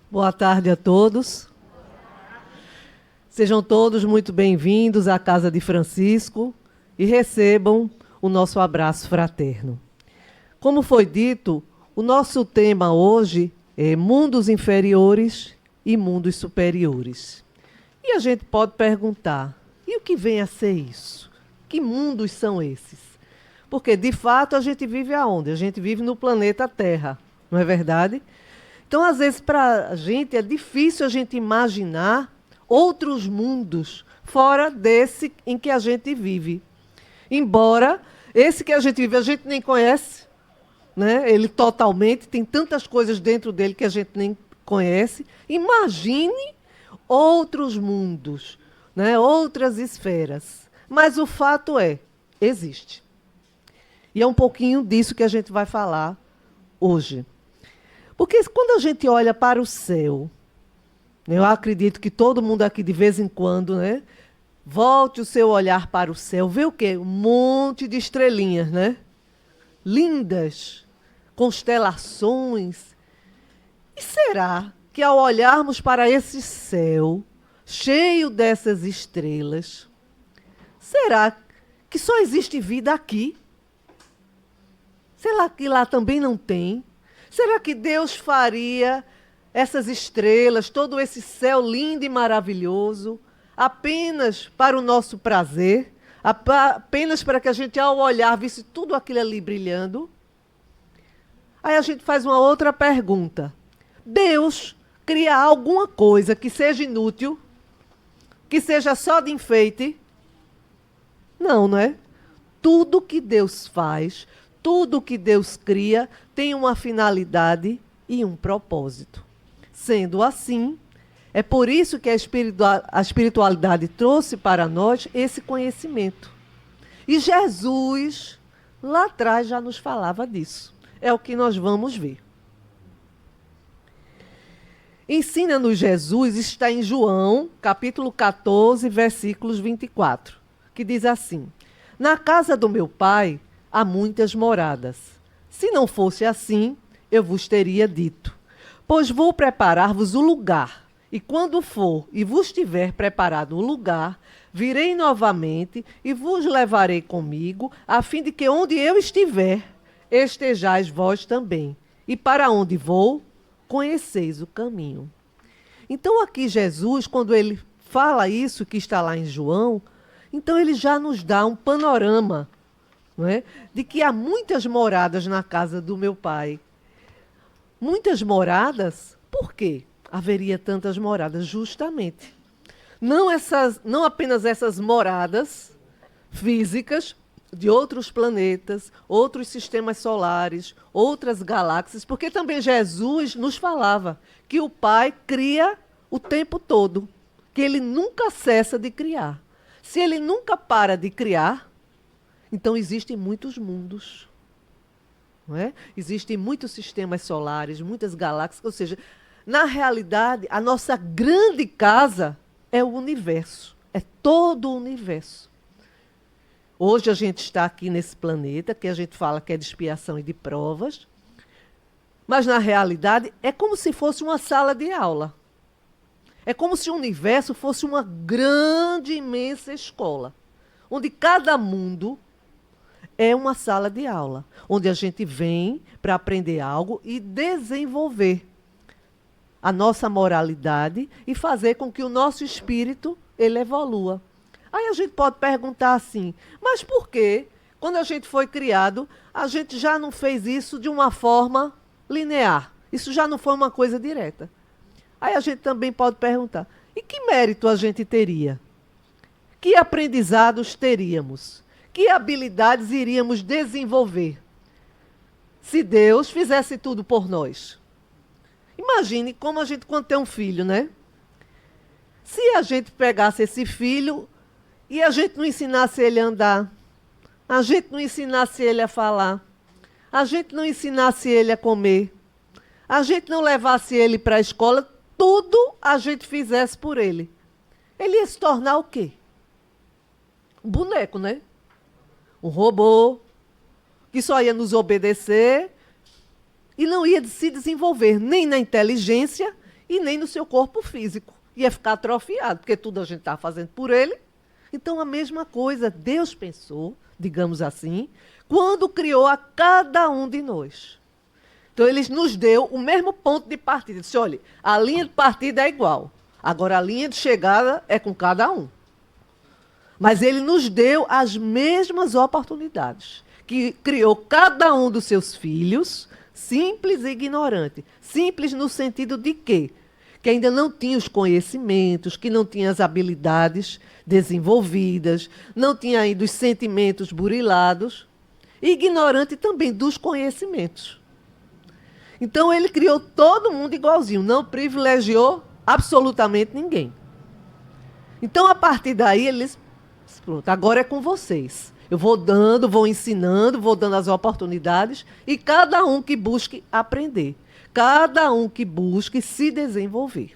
Boa tarde a todos. Sejam todos muito bem-vindos à Casa de Francisco e recebam o nosso abraço fraterno. Como foi dito, o nosso tema hoje é mundos inferiores e mundos superiores. E a gente pode perguntar, e o que vem a ser isso? Que mundos são esses? Porque, de fato, a gente vive aonde? A gente vive no planeta Terra, não é verdade? Então, às vezes, para a gente é difícil a gente imaginar outros mundos fora desse em que a gente vive. Embora esse que a gente vive, a gente nem conhece, né? Ele totalmente, tem tantas coisas dentro dele que a gente nem conhece. Imagine outros mundos, né? Outras esferas. Mas o fato é, existe. E é um pouquinho disso que a gente vai falar hoje. Porque quando a gente olha para o céu, eu acredito que todo mundo aqui, de vez em quando, né, volte o seu olhar para o céu, vê o quê? Um monte de estrelinhas, né? Lindas, constelações. E será que ao olharmos para esse céu, cheio dessas estrelas, será que só existe vida aqui? Será que lá também não tem? Será que Deus faria essas estrelas, todo esse céu lindo e maravilhoso, apenas para o nosso prazer? Apenas para que a gente, ao olhar, visse tudo aquilo ali brilhando? Aí a gente faz uma outra pergunta. Deus cria alguma coisa que seja inútil? Que seja só de enfeite? Não, não é? Tudo que Deus faz, tudo que Deus cria, tem uma finalidade e um propósito. Sendo assim, é por isso que a espiritualidade trouxe para nós esse conhecimento. E Jesus, lá atrás, já nos falava disso. É o que nós vamos ver. Ensina-nos Jesus, está em João, capítulo 14, versículos 24, que diz assim: Na casa do meu Pai há muitas moradas. Se não fosse assim, eu vos teria dito. Pois vou preparar-vos o lugar. E quando for e vos tiver preparado o lugar, virei novamente e vos levarei comigo, a fim de que onde eu estiver, estejais vós também. E para onde vou, conheceis o caminho. Então aqui Jesus, quando ele fala isso que está lá em João, então ele já nos dá um panorama, não é? De que há muitas moradas na casa do meu Pai. Muitas moradas? Por quê haveria tantas moradas? Justamente. Não apenas essas moradas físicas de outros planetas, outros sistemas solares, outras galáxias, porque também Jesus nos falava que o Pai cria o tempo todo, que ele nunca cessa de criar. Se ele nunca para de criar, então existem muitos mundos. Não é? Existem muitos sistemas solares, muitas galáxias, ou seja, na realidade, a nossa grande casa é o universo, é todo o universo. Hoje a gente está aqui nesse planeta, que a gente fala que é de expiação e de provas, mas na realidade é como se fosse uma sala de aula. É como se o universo fosse uma grande, imensa escola, onde cada mundo é uma sala de aula, onde a gente vem para aprender algo e desenvolver a nossa moralidade e fazer com que o nosso espírito ele evolua. Aí a gente pode perguntar assim, mas por que, quando a gente foi criado, a gente já não fez isso de uma forma linear? Isso já não foi uma coisa direta. Aí a gente também pode perguntar, e que mérito a gente teria? Que aprendizados teríamos? Que habilidades iríamos desenvolver se Deus fizesse tudo por nós? Imagine como a gente, quando tem um filho, né? Se a gente pegasse esse filho e a gente não ensinasse ele a andar, a gente não ensinasse ele a falar, a gente não ensinasse ele a comer, a gente não levasse ele para a escola, tudo a gente fizesse por ele. Ele ia se tornar o quê? Um boneco, né? Um robô, que só ia nos obedecer e não ia se desenvolver nem na inteligência e nem no seu corpo físico. Ia ficar atrofiado, porque tudo a gente estava fazendo por ele. Então, a mesma coisa Deus pensou, digamos assim, quando criou a cada um de nós. Então, ele nos deu o mesmo ponto de partida. Disse, olha, a linha de partida é igual. Agora, a linha de chegada é com cada um. Mas ele nos deu as mesmas oportunidades. Que criou cada um dos seus filhos, simples e ignorante. Simples no sentido de quê? Que ainda não tinha os conhecimentos, que não tinha as habilidades desenvolvidas, não tinha ainda os sentimentos burilados, e ignorante também dos conhecimentos. Então, ele criou todo mundo igualzinho, não privilegiou absolutamente ninguém. Então, a partir daí, ele disse, pronto, agora é com vocês. Eu vou dando, vou ensinando, vou dando as oportunidades, e cada um que busque aprender. Cada um que busque se desenvolver.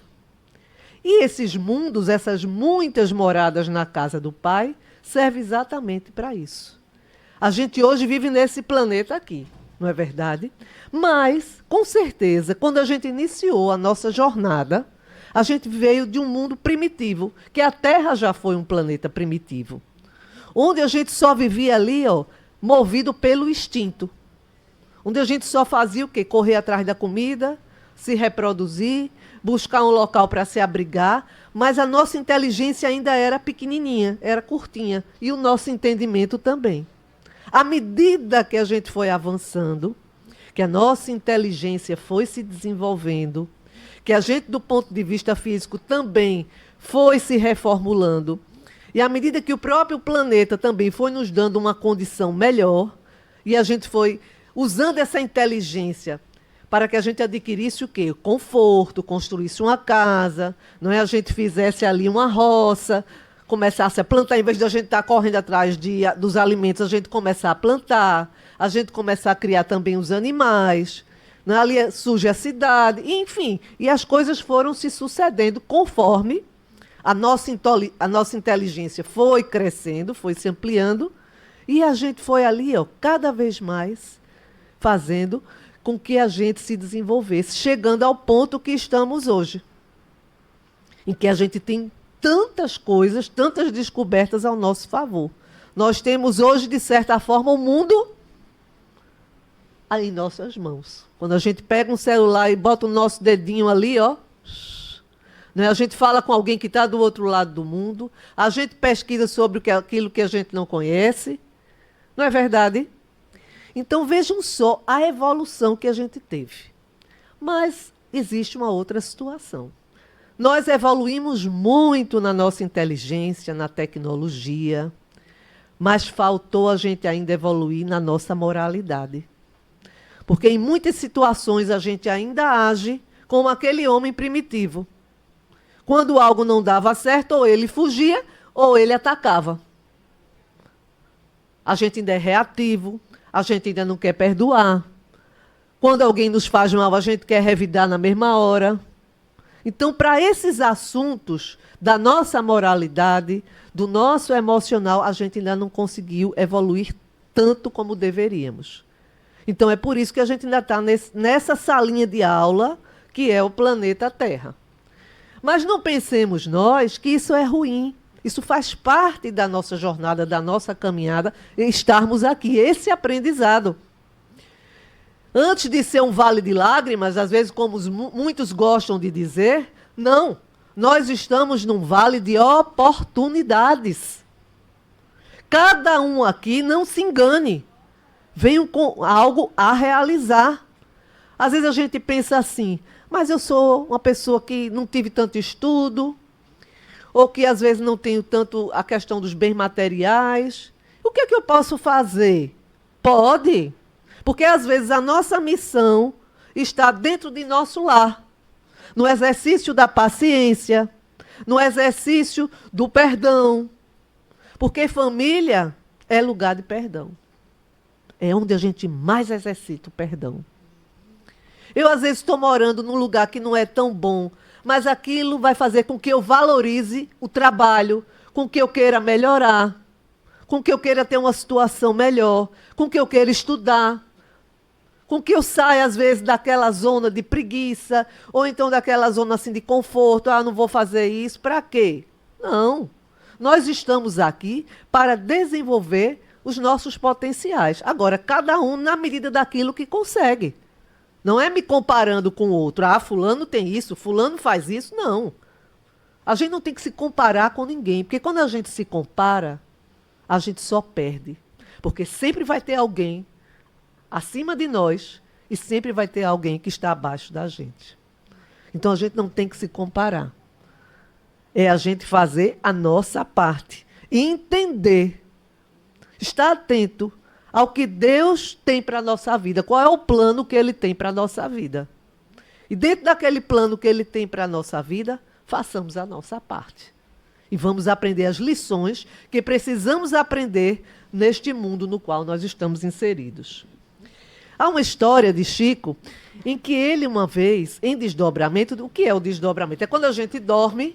E esses mundos, essas muitas moradas na casa do Pai, servem exatamente para isso. A gente hoje vive nesse planeta aqui, não é verdade? Mas, com certeza, quando a gente iniciou a nossa jornada, a gente veio de um mundo primitivo, que a Terra já foi um planeta primitivo, onde a gente só vivia ali, ó, movido pelo instinto. Onde a gente só fazia o quê? Correr atrás da comida, se reproduzir, buscar um local para se abrigar, mas a nossa inteligência ainda era pequenininha, era curtinha, e o nosso entendimento também. À medida que a gente foi avançando, que a nossa inteligência foi se desenvolvendo, que a gente, do ponto de vista físico, também foi se reformulando, e à medida que o próprio planeta também foi nos dando uma condição melhor, e a gente foi usando essa inteligência para que a gente adquirisse o quê? Conforto, construísse uma casa, não é? A gente fizesse ali uma roça, começasse a plantar, em vez de a gente estar correndo atrás dos alimentos, a gente começar a plantar, a gente começar a criar também os animais, né? Ali surge a cidade, enfim, e as coisas foram se sucedendo conforme a nossa inteligência foi crescendo, foi se ampliando, e a gente foi ali, ó, cada vez mais fazendo com que a gente se desenvolvesse, chegando ao ponto que estamos hoje, em que a gente tem tantas coisas, tantas descobertas ao nosso favor. Nós temos hoje, de certa forma, o mundo em nossas mãos. Quando a gente pega um celular e bota o nosso dedinho ali, ó, né, a gente fala com alguém que está do outro lado do mundo, a gente pesquisa sobre aquilo que a gente não conhece, não é verdade? Então, vejam só a evolução que a gente teve. Mas existe uma outra situação. Nós evoluímos muito na nossa inteligência, na tecnologia, mas faltou a gente ainda evoluir na nossa moralidade. Porque em muitas situações a gente ainda age como aquele homem primitivo. Quando algo não dava certo, ou ele fugia, ou ele atacava. A gente ainda é reativo, a gente ainda não quer perdoar. Quando alguém nos faz mal, a gente quer revidar na mesma hora. Então, para esses assuntos da nossa moralidade, do nosso emocional, a gente ainda não conseguiu evoluir tanto como deveríamos. Então, é por isso que a gente ainda está nessa salinha de aula, que é o planeta Terra. Mas não pensemos nós que isso é ruim. Isso faz parte da nossa jornada, da nossa caminhada, estarmos aqui, esse aprendizado. Antes de ser um vale de lágrimas, às vezes, como muitos gostam de dizer, não. Nós estamos num vale de oportunidades. Cada um aqui, não se engane, venham com algo a realizar. Às vezes a gente pensa assim, mas eu sou uma pessoa que não tive tanto estudo, ou que às vezes não tenho tanto a questão dos bens materiais. O que é que eu posso fazer? Pode, porque às vezes a nossa missão está dentro de nosso lar, no exercício da paciência, no exercício do perdão, porque família é lugar de perdão. É onde a gente mais exercita o perdão. Eu às vezes estou morando num lugar que não é tão bom, mas aquilo vai fazer com que eu valorize o trabalho, com que eu queira melhorar, com que eu queira ter uma situação melhor, com que eu queira estudar, com que eu saia, às vezes, daquela zona de preguiça, ou então daquela zona assim de conforto, não vou fazer isso, para quê? Não. Nós estamos aqui para desenvolver os nossos potenciais. Agora, cada um na medida daquilo que consegue. Não é me comparando com o outro. Fulano tem isso, fulano faz isso. Não. A gente não tem que se comparar com ninguém, porque quando a gente se compara, a gente só perde. Porque sempre vai ter alguém acima de nós e sempre vai ter alguém que está abaixo da gente. Então a gente não tem que se comparar. É a gente fazer a nossa parte e entender, estar atento ao que Deus tem para a nossa vida, qual é o plano que Ele tem para a nossa vida. E dentro daquele plano que Ele tem para a nossa vida, façamos a nossa parte. E vamos aprender as lições que precisamos aprender neste mundo no qual nós estamos inseridos. Há uma história de Chico em que ele, uma vez, em desdobramento, o que é o desdobramento? É quando a gente dorme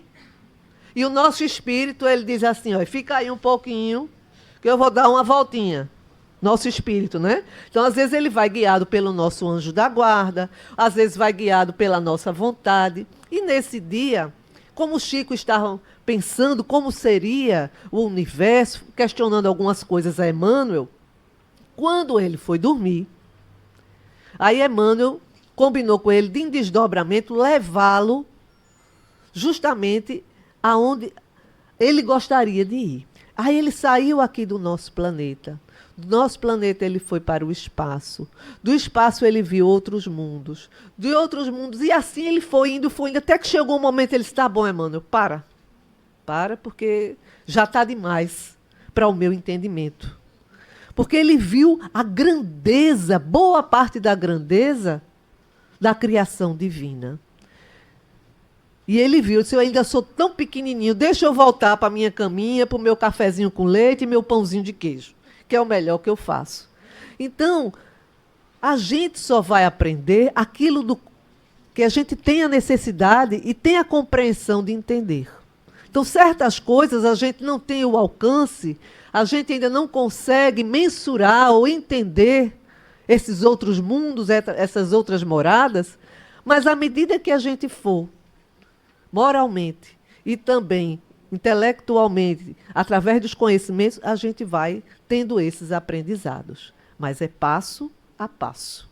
e o nosso espírito, ele diz assim, fica aí um pouquinho que eu vou dar uma voltinha. Nosso espírito, né? Então, às vezes, ele vai guiado pelo nosso anjo da guarda, às vezes vai guiado pela nossa vontade. E nesse dia, como Chico estava pensando como seria o universo, questionando algumas coisas a Emmanuel, quando ele foi dormir, aí Emmanuel combinou com ele de em desdobramento levá-lo justamente aonde ele gostaria de ir. Aí ele saiu aqui do nosso planeta. Do nosso planeta ele foi para o espaço. Do espaço ele viu outros mundos. De outros mundos. E assim ele foi indo, até que chegou um momento ele disse, tá bom, Emmanuel, para, porque já está demais para o meu entendimento. Porque ele viu a grandeza, boa parte da grandeza da criação divina. E ele viu, disse, eu ainda sou tão pequenininho, deixa eu voltar para a minha caminha, para o meu cafezinho com leite e meu pãozinho de queijo, que é o melhor que eu faço. Então, a gente só vai aprender aquilo que a gente tem a necessidade e tem a compreensão de entender. Então, certas coisas a gente não tem o alcance, a gente ainda não consegue mensurar ou entender esses outros mundos, essas outras moradas, mas à medida que a gente for moralmente e também intelectualmente, através dos conhecimentos, a gente vai tendo esses aprendizados. Mas é passo a passo.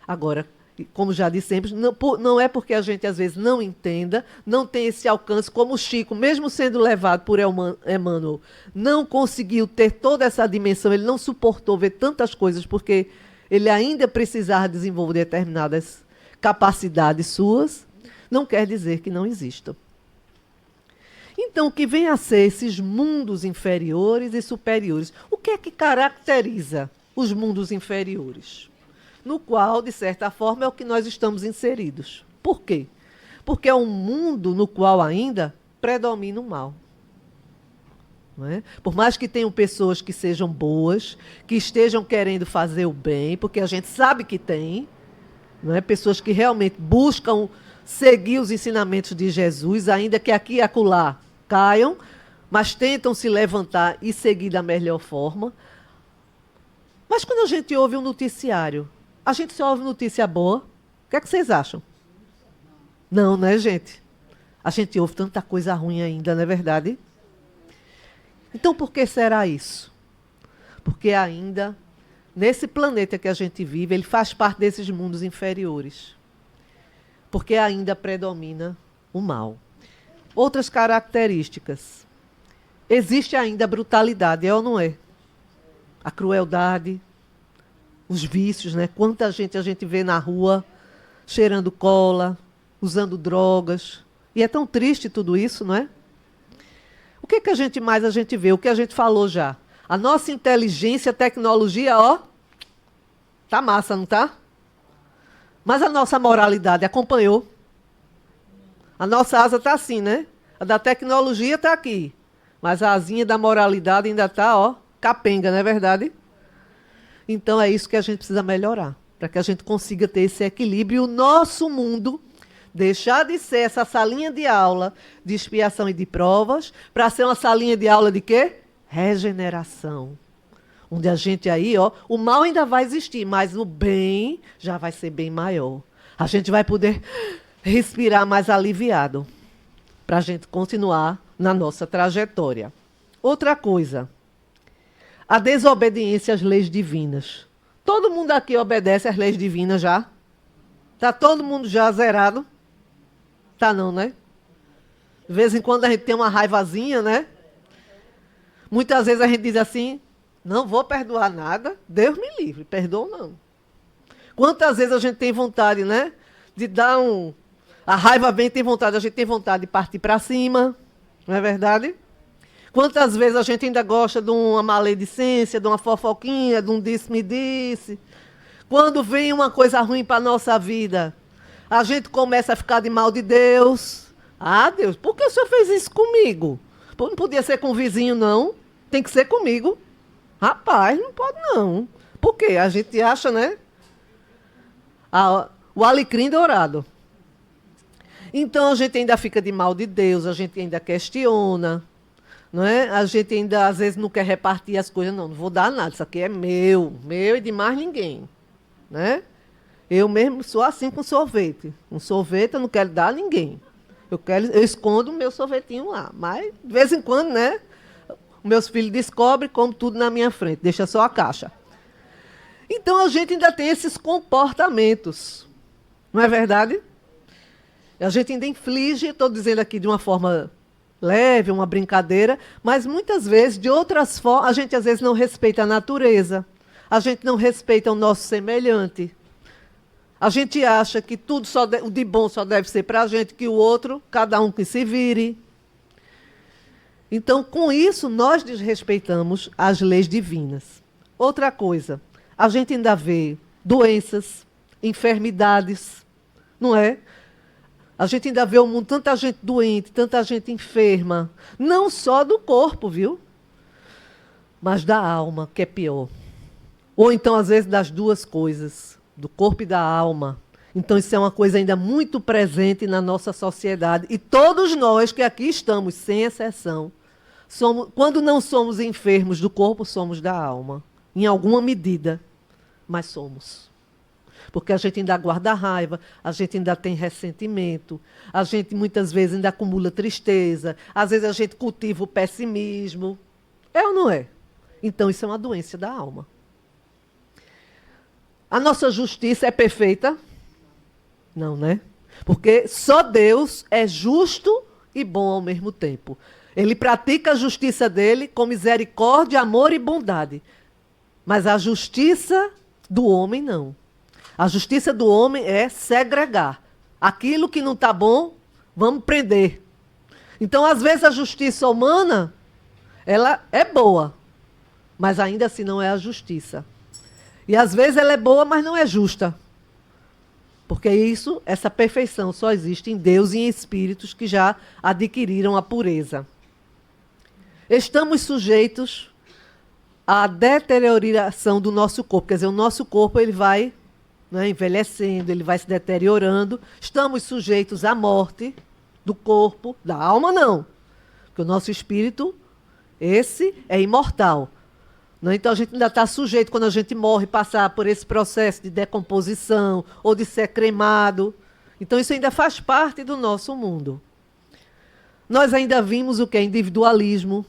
Agora, como já dissemos, não é porque a gente às vezes não entenda, não tem esse alcance, como o Chico, mesmo sendo levado por Emmanuel, não conseguiu ter toda essa dimensão, ele não suportou ver tantas coisas, porque ele ainda precisava desenvolver determinadas capacidades suas, não quer dizer que não existam. Então, o que vem a ser esses mundos inferiores e superiores? O que é que caracteriza os mundos inferiores? No qual, de certa forma, é o que nós estamos inseridos. Por quê? Porque é um mundo no qual ainda predomina o mal. Não é? Por mais que tenham pessoas que sejam boas, que estejam querendo fazer o bem, porque a gente sabe que tem, não é? Pessoas que realmente buscam seguir os ensinamentos de Jesus, ainda que aqui e acolá caiam, mas tentam se levantar e seguir da melhor forma. Mas quando a gente ouve um noticiário, a gente só ouve notícia boa, o que é que vocês acham? Não, né, gente? A gente ouve tanta coisa ruim ainda, não é verdade? Então, por que será isso? Porque ainda, nesse planeta que a gente vive, ele faz parte desses mundos inferiores. Porque ainda predomina o mal. Outras características. Existe ainda a brutalidade, é ou não é? A crueldade, os vícios, né? Quanta gente a gente vê na rua cheirando cola, usando drogas. E é tão triste tudo isso, não é? O que a gente vê? O que a gente falou já. A nossa inteligência, tecnologia, tá massa, não tá? Mas a nossa moralidade acompanhou. A nossa asa está assim, né? A da tecnologia está aqui. Mas a asinha da moralidade ainda está, capenga, não é verdade? Então é isso que a gente precisa melhorar. Para que a gente consiga ter esse equilíbrio e o nosso mundo deixar de ser essa salinha de aula de expiação e de provas para ser uma salinha de aula de quê? Regeneração. Onde a gente aí, ó, o mal ainda vai existir, mas o bem já vai ser bem maior. A gente vai poder respirar mais aliviado para a gente continuar na nossa trajetória. Outra coisa, a desobediência às leis divinas. Todo mundo aqui obedece às leis divinas já? Tá todo mundo já zerado? Tá não, né? De vez em quando a gente tem uma raivazinha, né? Muitas vezes a gente diz assim, não vou perdoar nada, Deus me livre, perdoa não. Quantas vezes a gente tem vontade, né? De dar um... A raiva vem, tem vontade, a gente tem vontade de partir para cima, não é verdade? Quantas vezes a gente ainda gosta de uma maledicência, de uma fofoquinha, de um disse-me-disse. Quando vem uma coisa ruim para a nossa vida, a gente começa a ficar de mal de Deus. Ah, Deus, por que o senhor fez isso comigo? Não podia ser com o vizinho, não. Tem que ser comigo. Rapaz, não pode não. Por quê? A gente acha, né? O alecrim dourado. Então a gente ainda fica de mal de Deus, a gente ainda questiona, não é? A gente ainda às vezes não quer repartir as coisas, não vou dar nada, isso aqui é meu e de mais ninguém, né? Eu mesmo sou assim com sorvete. Um sorvete eu não quero dar a ninguém. Eu escondo o meu sorvetinho lá, mas de vez em quando, né? Meus filhos descobrem, como tudo na minha frente, deixa só a caixa. Então a gente ainda tem esses comportamentos, não é verdade? A gente ainda inflige, estou dizendo aqui de uma forma leve, uma brincadeira, mas muitas vezes, de outras formas, a gente às vezes não respeita a natureza, a gente não respeita o nosso semelhante. A gente acha que tudo o de bom só deve ser para a gente, que o outro, cada um que se vire. Então, com isso, nós desrespeitamos as leis divinas. Outra coisa, a gente ainda vê doenças, enfermidades, não é? A gente ainda vê o mundo, tanta gente doente, tanta gente enferma. Não só do corpo, viu? Mas da alma, que é pior. Ou então, às vezes, das duas coisas, do corpo e da alma. Então, isso é uma coisa ainda muito presente na nossa sociedade. E todos nós que aqui estamos, sem exceção, quando não somos enfermos do corpo, somos da alma. Em alguma medida, mas somos. Porque a gente ainda guarda raiva, a gente ainda tem ressentimento, a gente muitas vezes ainda acumula tristeza, às vezes a gente cultiva o pessimismo. É ou não é? Então isso é uma doença da alma. A nossa justiça é perfeita? Não, né? Porque só Deus é justo e bom ao mesmo tempo. Ele pratica a justiça dele com misericórdia, amor e bondade. Mas a justiça do homem não. A justiça do homem é segregar. Aquilo que não está bom, vamos prender. Então, às vezes, a justiça humana, ela é boa, mas ainda assim não é a justiça. E, às vezes, ela é boa, mas não é justa. Porque essa perfeição só existe em Deus e em espíritos que já adquiriram a pureza. Estamos sujeitos à deterioração do nosso corpo. Quer dizer, o nosso corpo ele vai... né, envelhecendo, ele vai se deteriorando. Estamos sujeitos à morte do corpo, da alma não. Porque o nosso espírito, esse é imortal. Né? Então a gente ainda está sujeito, quando a gente morre, passar por esse processo de decomposição ou de ser cremado. Então isso ainda faz parte do nosso mundo. Nós ainda vimos o que é individualismo.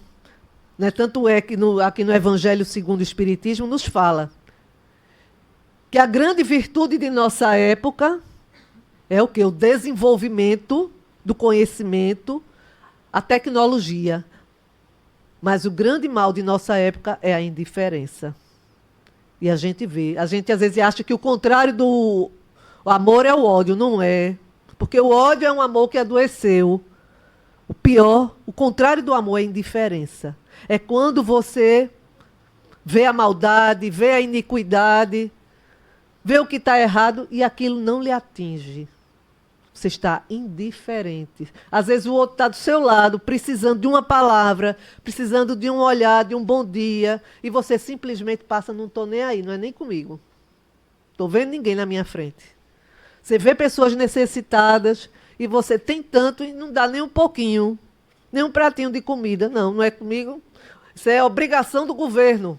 Né? Tanto é que aqui no Evangelho segundo o Espiritismo nos fala que a grande virtude de nossa época é o quê? O desenvolvimento do conhecimento, a tecnologia. Mas o grande mal de nossa época é a indiferença. E a gente vê. A gente às vezes acha que o contrário do amor é o ódio. Não é. Porque o ódio é um amor que adoeceu. O pior, o contrário do amor é a indiferença. É quando você vê a maldade, vê a iniquidade, vê o que está errado e aquilo não lhe atinge. Você está indiferente. Às vezes o outro está do seu lado, precisando de uma palavra, precisando de um olhar, de um bom dia, e você simplesmente passa, não estou nem aí, não é nem comigo. Estou vendo ninguém na minha frente. Você vê pessoas necessitadas e você tem tanto e não dá nem um pouquinho, nem um pratinho de comida. Não, não é comigo. Isso é obrigação do governo.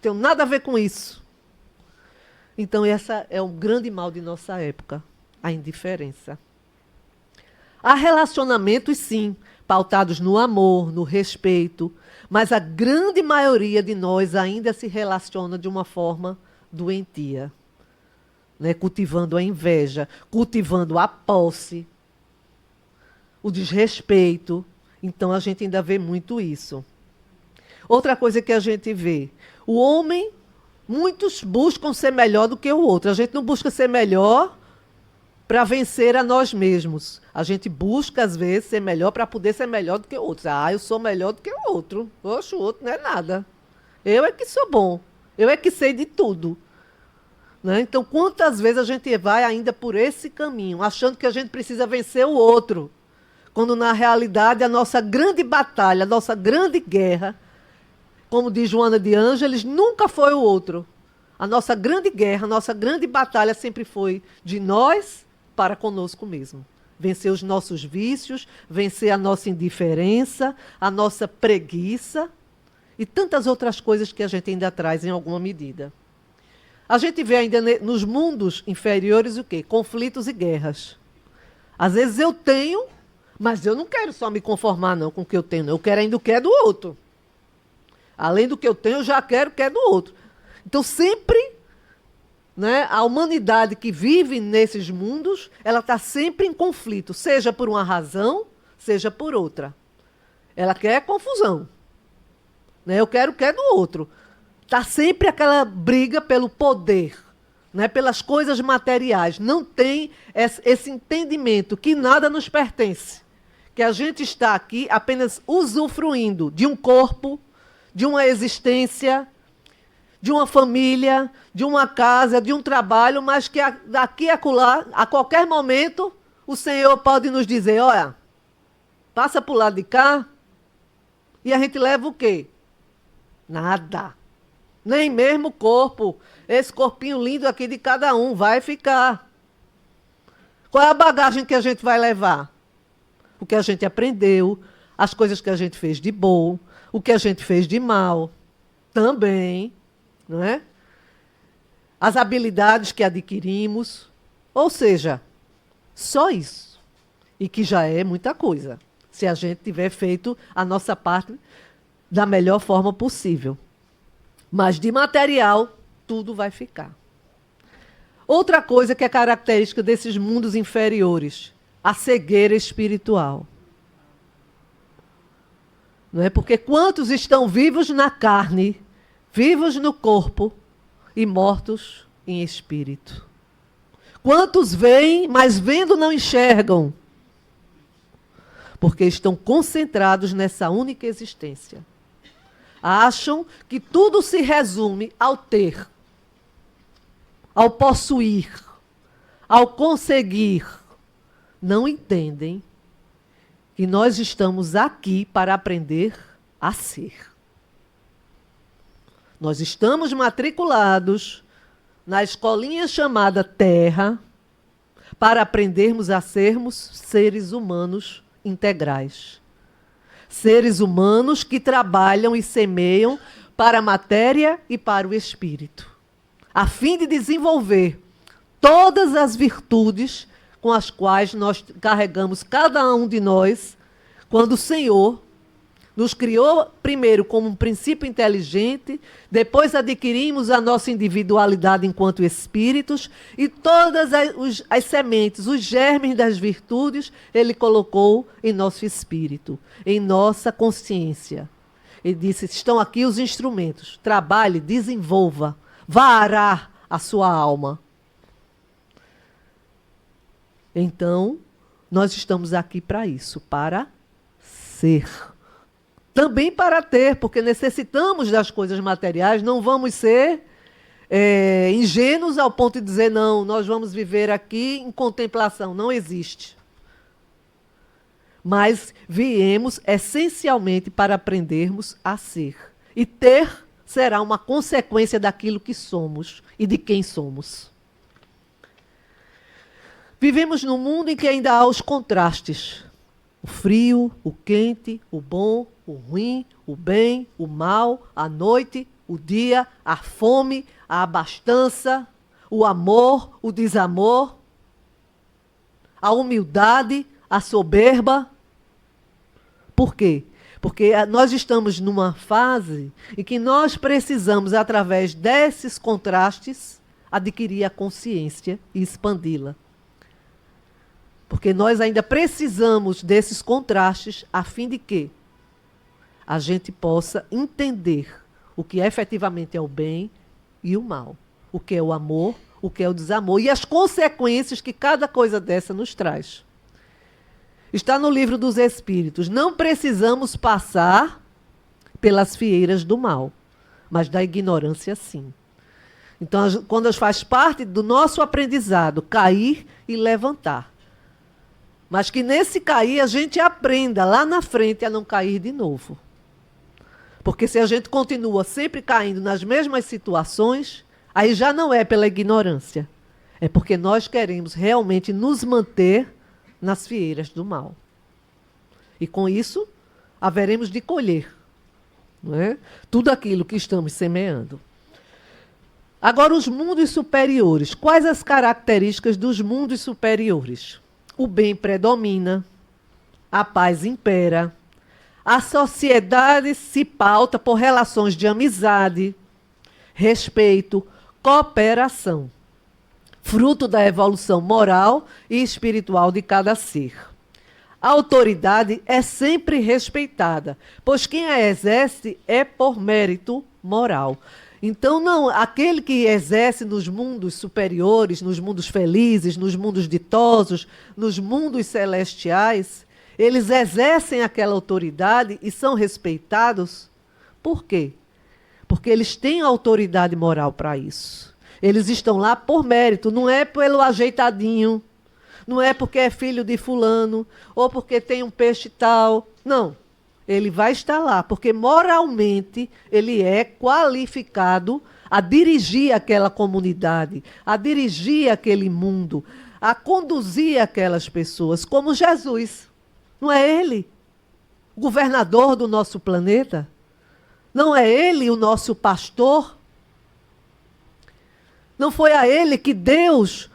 tenho nada a ver com isso. Então, essa é um grande mal de nossa época, a indiferença. Há relacionamentos, sim, pautados no amor, no respeito, mas a grande maioria de nós ainda se relaciona de uma forma doentia, né? Cultivando a inveja, cultivando a posse, o desrespeito. Então, a gente ainda vê muito isso. Outra coisa que a gente vê, o homem, muitos buscam ser melhor do que o outro. A gente não busca ser melhor para vencer a nós mesmos. A gente busca, às vezes, ser melhor para poder ser melhor do que o outro. Eu sou melhor do que o outro. Poxa, o outro não é nada. Eu é que sou bom. Eu é que sei de tudo. Né? Então, quantas vezes a gente vai ainda por esse caminho, achando que a gente precisa vencer o outro, quando, na realidade, a nossa grande batalha, a nossa grande guerra, como diz Joana de Ângeles, nunca foi o outro. A nossa grande guerra, a nossa grande batalha sempre foi de nós para conosco mesmo. Vencer os nossos vícios, vencer a nossa indiferença, a nossa preguiça e tantas outras coisas que a gente ainda traz em alguma medida. A gente vê ainda nos mundos inferiores o quê? Conflitos e guerras. Às vezes eu tenho, mas eu não quero só me conformar não, com o que eu tenho. Eu quero ainda o que é do outro. Além do que eu tenho, eu já quero o que é do outro. Então, sempre, né, a humanidade que vive nesses mundos, ela está sempre em conflito, seja por uma razão, seja por outra. Ela quer confusão. Né? Eu quero o que é do outro. Está sempre aquela briga pelo poder, né, pelas coisas materiais. Não tem esse entendimento que nada nos pertence. Que a gente está aqui apenas usufruindo de um corpo, de uma existência, de uma família, de uma casa, de um trabalho, mas que daqui a acolá, a qualquer momento, o Senhor pode nos dizer, olha, passa para o lado de cá, e a gente leva o quê? Nada. Nem mesmo o corpo. Esse corpinho lindo aqui de cada um vai ficar. Qual é a bagagem que a gente vai levar? O que a gente aprendeu, as coisas que a gente fez de bom, o que a gente fez de mal, também, não é? As habilidades que adquirimos, ou seja, só isso. E que já é muita coisa, se a gente tiver feito a nossa parte da melhor forma possível. Mas de material, tudo vai ficar. Outra coisa que é característica desses mundos inferiores, a cegueira espiritual. Não é? Porque quantos estão vivos na carne, vivos no corpo e mortos em espírito? Quantos veem, mas vendo não enxergam? Porque estão concentrados nessa única existência. Acham que tudo se resume ao ter, ao possuir, ao conseguir. Não entendem que nós estamos aqui para aprender a ser. Nós estamos matriculados na escolinha chamada Terra para aprendermos a sermos seres humanos integrais. Seres humanos que trabalham e semeiam para a matéria e para o espírito, a fim de desenvolver todas as virtudes com as quais nós carregamos cada um de nós, quando o Senhor nos criou primeiro como um princípio inteligente, depois adquirimos a nossa individualidade enquanto espíritos, e todas as sementes, os germes das virtudes, Ele colocou em nosso espírito, em nossa consciência. Ele disse, estão aqui os instrumentos, trabalhe, desenvolva, vá arar a sua alma. Então, nós estamos aqui para isso, para ser. Também para ter, porque necessitamos das coisas materiais, não vamos ser ingênuos ao ponto de dizer, não, nós vamos viver aqui em contemplação. Não existe. Mas viemos essencialmente para aprendermos a ser. E ter será uma consequência daquilo que somos e de quem somos. Vivemos num mundo em que ainda há os contrastes. O frio, o quente, o bom, o ruim, o bem, o mal, a noite o dia, a fome, a abastança, o amor, o desamor, a humildade, a soberba. Por quê? Porque nós estamos numa fase em que nós precisamos, através desses contrastes, adquirir a consciência e expandi-la. Porque nós ainda precisamos desses contrastes a fim de que a gente possa entender o que efetivamente é o bem e o mal, o que é o amor, o que é o desamor e as consequências que cada coisa dessa nos traz. Está no livro dos Espíritos. Não precisamos passar pelas fieiras do mal, mas da ignorância sim. Então, quando faz parte do nosso aprendizado, cair e levantar. Mas que nesse cair a gente aprenda lá na frente a não cair de novo. Porque se a gente continua sempre caindo nas mesmas situações, aí já não é pela ignorância. É porque nós queremos realmente nos manter nas fieiras do mal. E com isso, haveremos de colher, não é? Tudo aquilo que estamos semeando. Agora, os mundos superiores. Quais as características dos mundos superiores? O bem predomina, a paz impera, a sociedade se pauta por relações de amizade, respeito, cooperação, fruto da evolução moral e espiritual de cada ser. A autoridade é sempre respeitada, pois quem a exerce é por mérito moral. Então, não, aquele que exerce nos mundos superiores, nos mundos felizes, nos mundos ditosos, nos mundos celestiais, eles exercem aquela autoridade e são respeitados. Por quê? Porque eles têm autoridade moral para isso. Eles estão lá por mérito, não é pelo ajeitadinho, não é porque é filho de fulano, ou porque tem um peixe tal. Não. Ele vai estar lá, porque moralmente ele é qualificado a dirigir aquela comunidade, a dirigir aquele mundo, a conduzir aquelas pessoas, como Jesus. Não é ele o governador do nosso planeta? Não é ele o nosso pastor? Não foi a ele que Deus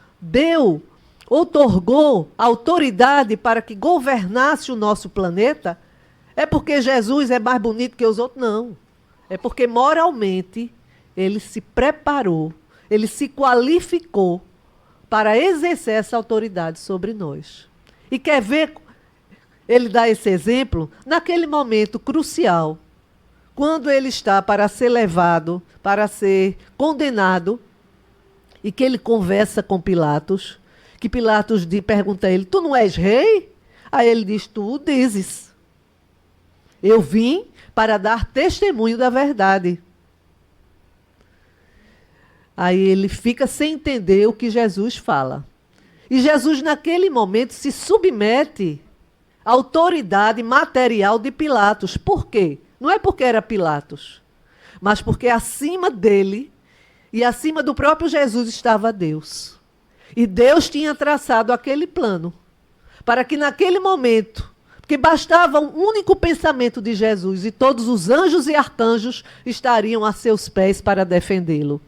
outorgou autoridade para que governasse o nosso planeta? É porque Jesus é mais bonito que os outros? Não. É porque moralmente ele se preparou, ele se qualificou para exercer essa autoridade sobre nós. E quer ver ele dar esse exemplo naquele momento crucial, quando ele está para ser levado, para ser condenado, e que ele conversa com Pilatos, que Pilatos pergunta a ele, tu não és rei? Aí ele diz, tu o dizes. Eu vim para dar testemunho da verdade. Aí ele fica sem entender o que Jesus fala. E Jesus, naquele momento, se submete à autoridade material de Pilatos. Por quê? Não é porque era Pilatos, mas porque acima dele e acima do próprio Jesus estava Deus. E Deus tinha traçado aquele plano para que naquele momento, porque bastava um único pensamento de Jesus e todos os anjos e arcanjos estariam a seus pés para defendê-lo.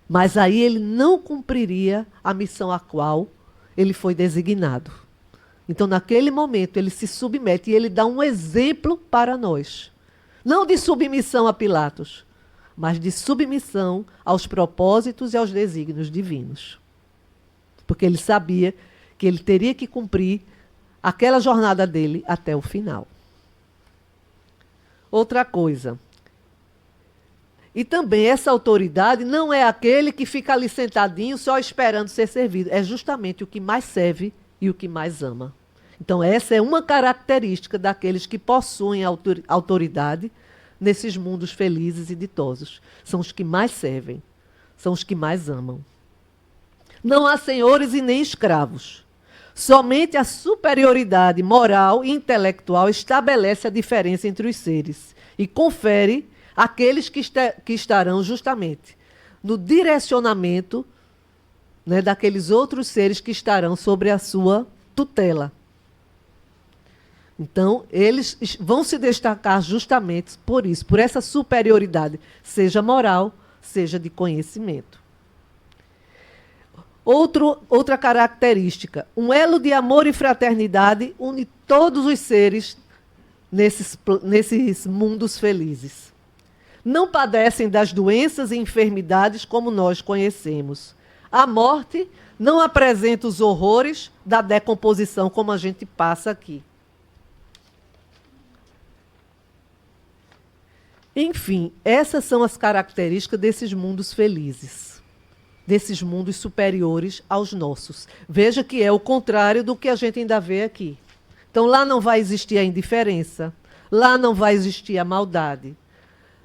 Mas aí ele não cumpriria a missão a qual ele foi designado. Então, naquele momento, ele se submete e ele dá um exemplo para nós. Não de submissão a Pilatos, mas de submissão aos propósitos e aos desígnios divinos. Porque ele sabia que ele teria que cumprir aquela jornada dele até o final. Outra coisa. E também essa autoridade não é aquele que fica ali sentadinho só esperando ser servido. É justamente o que mais serve e o que mais ama. Então essa é uma característica daqueles que possuem autoridade nesses mundos felizes e ditosos. São os que mais servem. São os que mais amam. Não há senhores e nem escravos. Somente a superioridade moral e intelectual estabelece a diferença entre os seres e confere àqueles que estarão justamente no direcionamento, né, daqueles outros seres que estarão sobre a sua tutela. Então, eles vão se destacar justamente por isso, por essa superioridade, seja moral, seja de conhecimento. Outra característica, um elo de amor e fraternidade une todos os seres nesses mundos felizes. Não padecem das doenças e enfermidades como nós conhecemos. A morte não apresenta os horrores da decomposição como a gente passa aqui. Enfim, essas são as características desses mundos felizes, desses mundos superiores aos nossos. Veja que é o contrário do que a gente ainda vê aqui. Então, lá não vai existir a indiferença, lá não vai existir a maldade,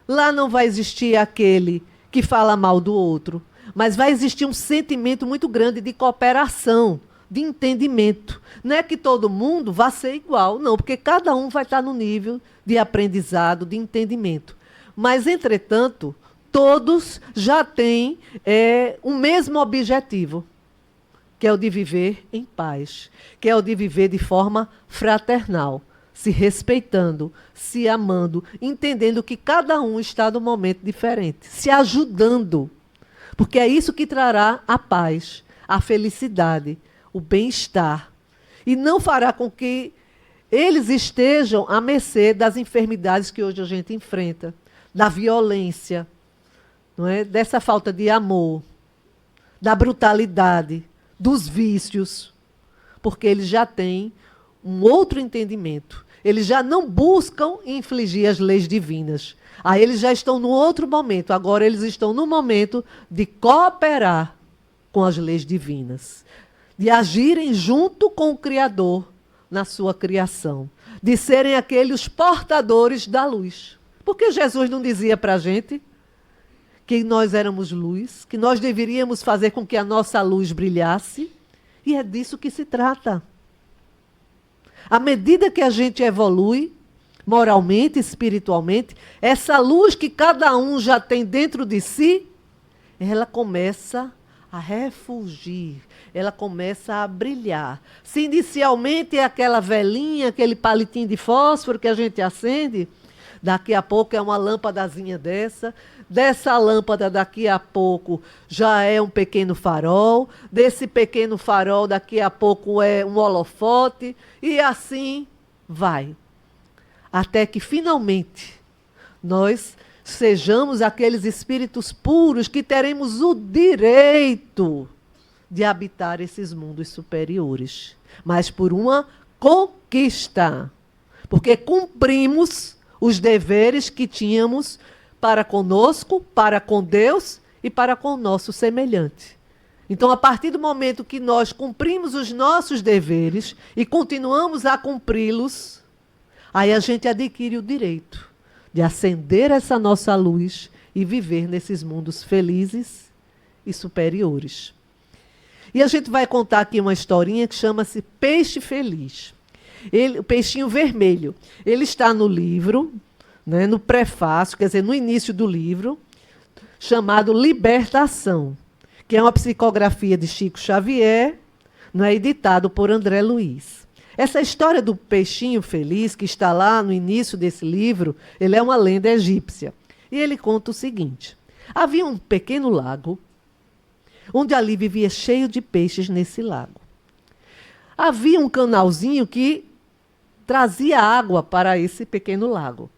lá não vai existir aquele que fala mal do outro, mas vai existir um sentimento muito grande de cooperação, de entendimento. Não é que todo mundo vá ser igual, não, porque cada um vai estar no nível de aprendizado, de entendimento. Mas, entretanto, todos já têm o mesmo objetivo, que é o de viver em paz, que é o de viver de forma fraternal, se respeitando, se amando, entendendo que cada um está num momento diferente, se ajudando, porque é isso que trará a paz, a felicidade, o bem-estar, e não fará com que eles estejam à mercê das enfermidades que hoje a gente enfrenta, da violência, não é? Dessa falta de amor, da brutalidade, dos vícios, porque eles já têm um outro entendimento. Eles já não buscam infligir as leis divinas. Aí eles já estão num outro momento. Agora eles estão no momento de cooperar com as leis divinas, de agirem junto com o Criador na sua criação, de serem aqueles portadores da luz. Porque Jesus não dizia para a gente que nós éramos luz, que nós deveríamos fazer com que a nossa luz brilhasse? E é disso que se trata. À medida que a gente evolui, moralmente, espiritualmente, essa luz que cada um já tem dentro de si, ela começa a refulgir, ela começa a brilhar. Se inicialmente é aquela velinha, aquele palitinho de fósforo que a gente acende, daqui a pouco é uma lâmpadazinha dessa lâmpada daqui a pouco já é um pequeno farol, desse pequeno farol daqui a pouco é um holofote, e assim vai. Até que finalmente nós sejamos aqueles espíritos puros que teremos o direito de habitar esses mundos superiores, mas por uma conquista, porque cumprimos os deveres que tínhamos para conosco, para com Deus e para com o nosso semelhante. Então, a partir do momento que nós cumprimos os nossos deveres e continuamos a cumpri-los, aí a gente adquire o direito de acender essa nossa luz e viver nesses mundos felizes e superiores. E a gente vai contar aqui uma historinha que chama-se Peixe Feliz. O peixinho vermelho. Ele está no livro, né, no prefácio, quer dizer, no início do livro, chamado Libertação, que é uma psicografia de Chico Xavier, não é, editado por André Luiz. Essa história do peixinho feliz, que está lá no início desse livro, ele é uma lenda egípcia. E ele conta o seguinte: havia um pequeno lago, onde ali vivia cheio de peixes nesse lago. Havia um canalzinho que trazia água para esse pequeno lago.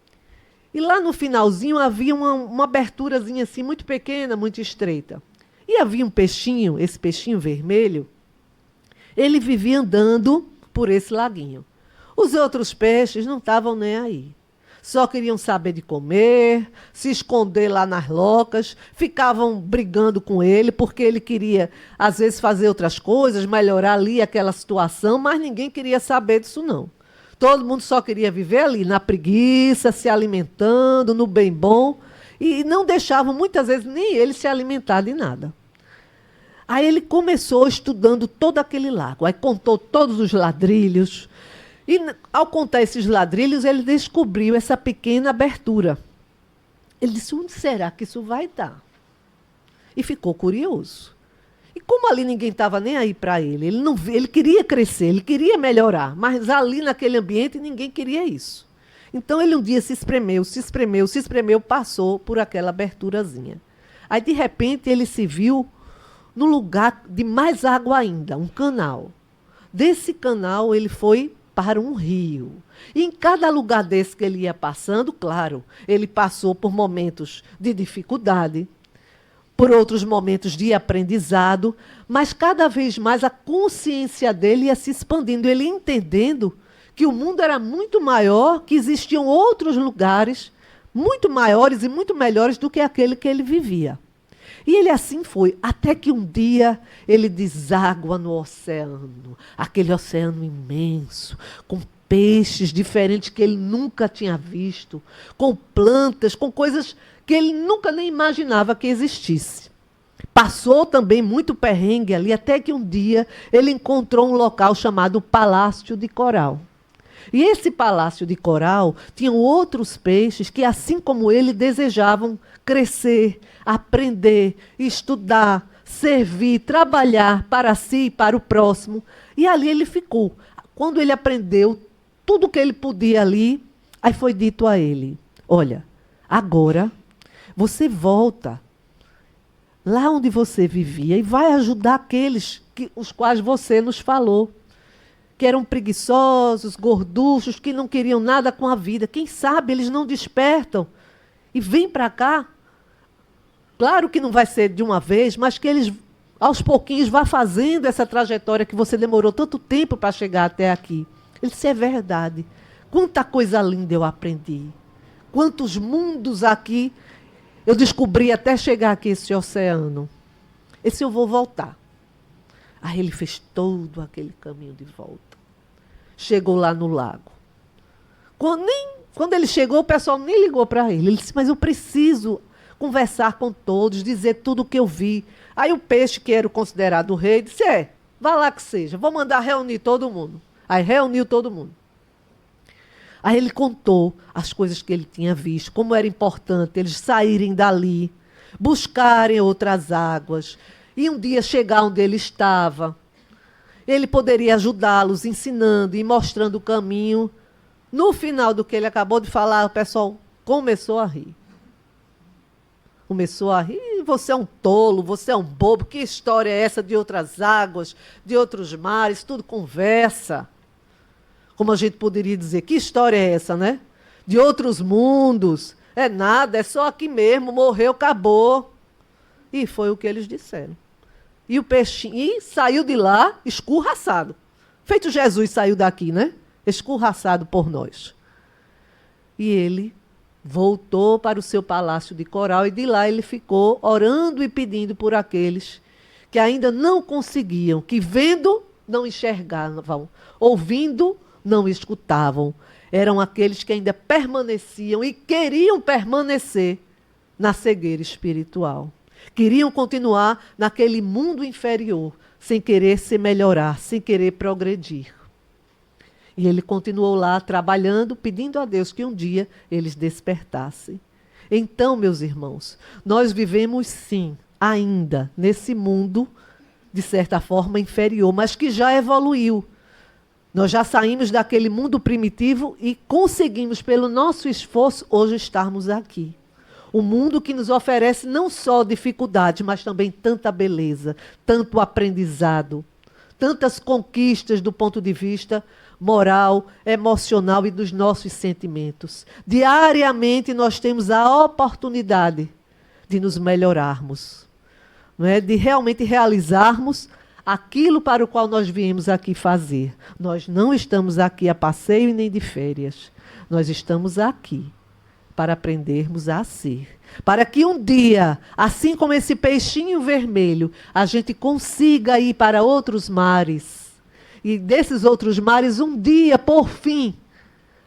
E lá no finalzinho havia uma aberturazinha assim, muito pequena, muito estreita. E havia um peixinho, esse peixinho vermelho, ele vivia andando por esse laguinho. Os outros peixes não estavam nem aí. Só queriam saber de comer, se esconder lá nas locas, ficavam brigando com ele, porque ele queria, às vezes, fazer outras coisas, melhorar ali aquela situação, mas ninguém queria saber disso, não. Todo mundo só queria viver ali, na preguiça, se alimentando, no bem bom, e não deixavam, muitas vezes, nem ele se alimentar de nada. Aí ele começou estudando todo aquele lago, aí contou todos os ladrilhos, e ao contar esses ladrilhos, ele descobriu essa pequena abertura. Ele disse: onde será que isso vai dar? E ficou curioso. E como ali ninguém estava nem aí para ele, ele queria crescer, ele queria melhorar, mas ali naquele ambiente ninguém queria isso. Então ele um dia se espremeu, passou por aquela aberturazinha. Aí de repente ele se viu no lugar de mais água ainda, um canal. Desse canal ele foi para um rio. E em cada lugar desse que ele ia passando, claro, ele passou por momentos de dificuldade, por outros momentos de aprendizado, mas cada vez mais a consciência dele ia se expandindo, ele entendendo que o mundo era muito maior, que existiam outros lugares muito maiores e muito melhores do que aquele que ele vivia. E ele assim foi, até que um dia ele deságua no oceano, aquele oceano imenso, com peixes diferentes que ele nunca tinha visto, com plantas, com coisas que ele nunca nem imaginava que existisse. Passou também muito perrengue ali, até que um dia ele encontrou um local chamado Palácio de Coral. E esse Palácio de Coral tinham outros peixes que, assim como ele, desejavam crescer, aprender, estudar, servir, trabalhar para si e para o próximo. E ali ele ficou. Quando ele aprendeu tudo o que ele podia ali, aí foi dito a ele: olha, agora você volta lá onde você vivia e vai ajudar aqueles os quais você nos falou, que eram preguiçosos, gorduchos, que não queriam nada com a vida. Quem sabe eles não despertam e vêm para cá. Claro que não vai ser de uma vez, mas que eles, aos pouquinhos, vá fazendo essa trajetória que você demorou tanto tempo para chegar até aqui. Ele disse: é verdade. Quanta coisa linda eu aprendi. Quantos mundos aqui eu descobri até chegar aqui, esse oceano. Esse eu vou voltar. Aí ele fez todo aquele caminho de volta. Chegou lá no lago. Quando ele chegou, o pessoal nem ligou para ele. Ele disse: mas eu preciso conversar com todos, dizer tudo o que eu vi. Aí o peixe, que era o considerado o rei, disse: vá lá que seja, vou mandar reunir todo mundo. Aí reuniu todo mundo. Aí ele contou as coisas que ele tinha visto, como era importante eles saírem dali, buscarem outras águas, e um dia chegar onde ele estava. Ele poderia ajudá-los, ensinando e mostrando o caminho. No final do que ele acabou de falar, o pessoal começou a rir. Começou a rir: você é um tolo, você é um bobo, que história é essa de outras águas, de outros mares, tudo conversa. Como a gente poderia dizer, que história é essa, né? De outros mundos. É nada, é só aqui mesmo, morreu, acabou. E foi o que eles disseram. E o peixinho saiu de lá escorraçado. Feito Jesus saiu daqui, né? Escorraçado por nós. E ele voltou para o seu palácio de coral e de lá ele ficou orando e pedindo por aqueles que ainda não conseguiam, que vendo não enxergavam, ouvindo não escutavam. Eram aqueles que ainda permaneciam e queriam permanecer na cegueira espiritual. Queriam continuar naquele mundo inferior, sem querer se melhorar, sem querer progredir. E ele continuou lá trabalhando, pedindo a Deus que um dia eles despertassem. Então, meus irmãos, nós vivemos sim, ainda, nesse mundo, de certa forma, inferior, mas que já evoluiu. Nós já saímos daquele mundo primitivo e conseguimos, pelo nosso esforço, hoje estarmos aqui. Um mundo que nos oferece não só dificuldade, mas também tanta beleza, tanto aprendizado, tantas conquistas do ponto de vista moral, emocional e dos nossos sentimentos. Diariamente nós temos a oportunidade de nos melhorarmos, não é? De realmente realizarmos aquilo para o qual nós viemos aqui fazer. Nós não estamos aqui a passeio e nem de férias. Nós estamos aqui para aprendermos a ser. Para que um dia, assim como esse peixinho vermelho, a gente consiga ir para outros mares. E desses outros mares, um dia, por fim,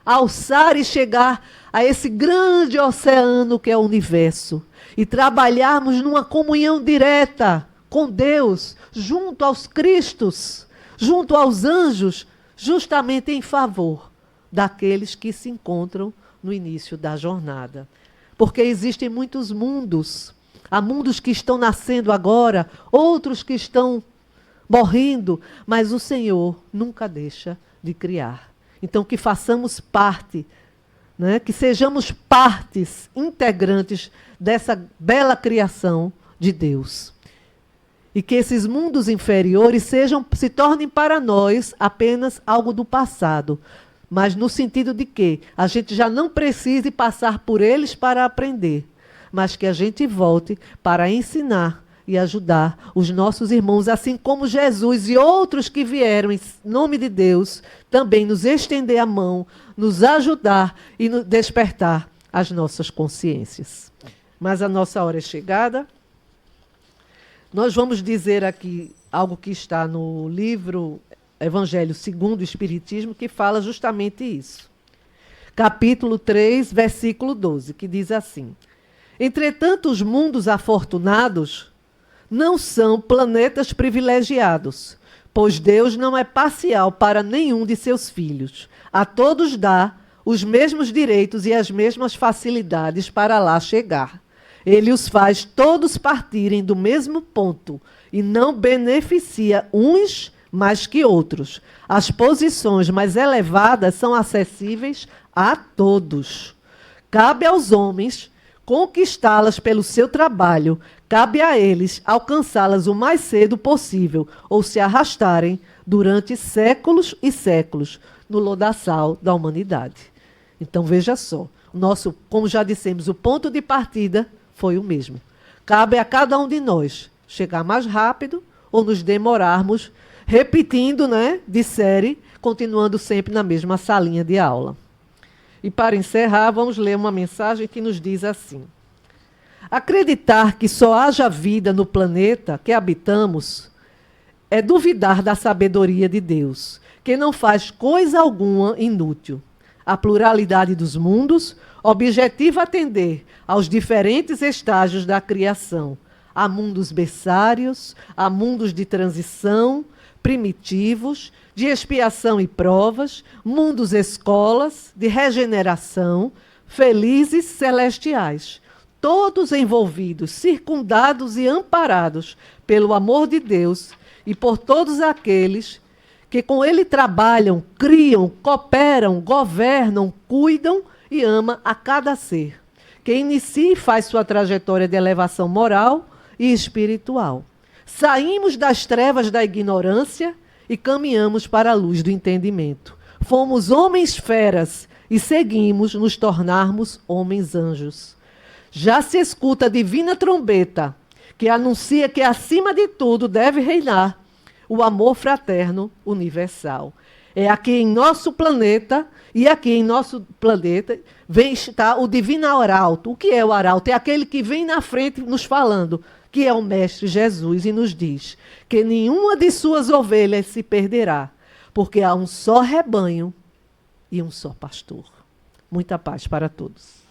alçar e chegar a esse grande oceano que é o universo. E trabalharmos numa comunhão direta com Deus, junto aos Cristos, junto aos anjos, justamente em favor daqueles que se encontram no início da jornada. Porque existem muitos mundos. há mundos que estão nascendo agora, outros que estão morrendo, mas o Senhor nunca deixa de criar. Então, que façamos parte, né, que sejamos partes integrantes dessa bela criação de Deus. E que esses mundos inferiores se tornem para nós apenas algo do passado, mas no sentido de que a gente já não precise passar por eles para aprender, mas que a gente volte para ensinar e ajudar os nossos irmãos, assim como Jesus e outros que vieram em nome de Deus, também nos estender a mão, nos ajudar e nos despertar as nossas consciências. Mas a nossa hora é chegada. Nós vamos dizer aqui algo que está no livro Evangelho segundo o Espiritismo, que fala justamente isso. Capítulo 3, versículo 12, que diz assim: entretanto, os mundos afortunados não são planetas privilegiados, pois Deus não é parcial para nenhum de seus filhos. A todos dá os mesmos direitos e as mesmas facilidades para lá chegar. Ele os faz todos partirem do mesmo ponto e não beneficia uns mais que outros. As posições mais elevadas são acessíveis a todos. Cabe aos homens conquistá-las pelo seu trabalho, cabe a eles alcançá-las o mais cedo possível ou se arrastarem durante séculos e séculos no lodaçal da humanidade. Então veja só, como já dissemos, o ponto de partida foi o mesmo. Cabe a cada um de nós chegar mais rápido ou nos demorarmos, repetindo, né, de série, continuando sempre na mesma salinha de aula. E para encerrar, vamos ler uma mensagem que nos diz assim: acreditar que só haja vida no planeta que habitamos é duvidar da sabedoria de Deus, que não faz coisa alguma inútil. A pluralidade dos mundos objetiva atender aos diferentes estágios da criação. Há mundos berçários, há mundos de transição, primitivos, de expiação e provas, mundos escolas, de regeneração, felizes celestiais, todos envolvidos, circundados e amparados pelo amor de Deus e por todos aqueles que com ele trabalham, criam, cooperam, governam, cuidam e amam a cada ser, que inicia e faz sua trajetória de elevação moral e espiritual. Saímos das trevas da ignorância e caminhamos para a luz do entendimento. Fomos homens feras e seguimos nos tornarmos homens anjos. Já se escuta a divina trombeta, que anuncia que acima de tudo deve reinar o amor fraterno universal. É aqui em nosso planeta, e aqui em nosso planeta vem estar o divino arauto. O que é o arauto? É aquele que vem na frente nos falando, que é o Mestre Jesus, e nos diz que nenhuma de suas ovelhas se perderá, porque há um só rebanho e um só pastor. Muita paz para todos.